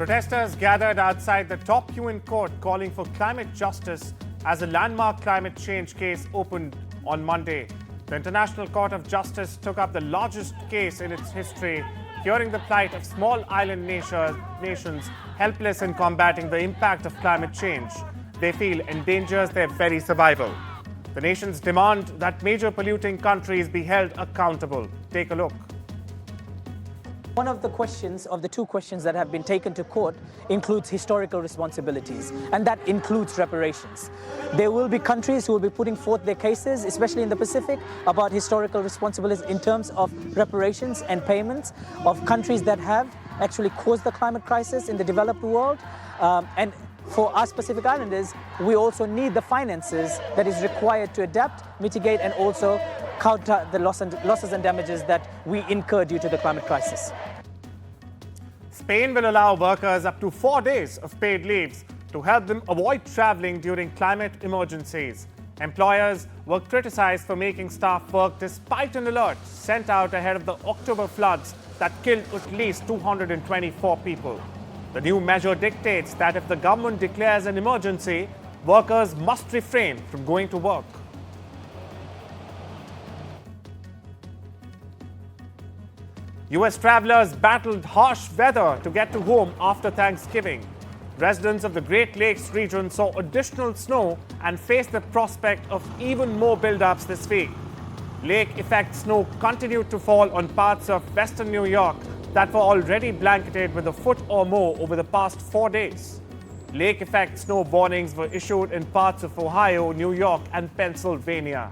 Protesters gathered outside the top UN court calling for climate justice as a landmark climate change case opened on Monday. The International Court of Justice took up the largest case in its history, hearing the plight of small island nations helpless in combating the impact of climate change they feel endangers their very survival. The nations demand that major polluting countries be held accountable. Take a look. One of the questions, of the two questions that have been taken to court, includes historical responsibilities, and that includes reparations. There will be countries who will be putting forth their cases, especially in the Pacific, about historical responsibilities in terms of reparations and payments of countries that have actually caused the climate crisis in the developed world. And for us Pacific Islanders, we also need the finances that is required to adapt, mitigate, and also counter the losses and damages that we incur due to the climate crisis. Spain will allow workers up to 4 days of paid leaves to help them avoid traveling during climate emergencies. Employers were criticized for making staff work despite an alert sent out ahead of the October floods that killed at least 224 people. The new measure dictates that if the government declares an emergency, workers must refrain from going to work. US travelers battled harsh weather to get to home after Thanksgiving. Residents of the Great Lakes region saw additional snow and faced the prospect of even more buildups this week. Lake effect snow continued to fall on parts of western New York that were already blanketed with a foot or more over the past 4 days. Lake effect snow warnings were issued in parts of Ohio, New York, and Pennsylvania.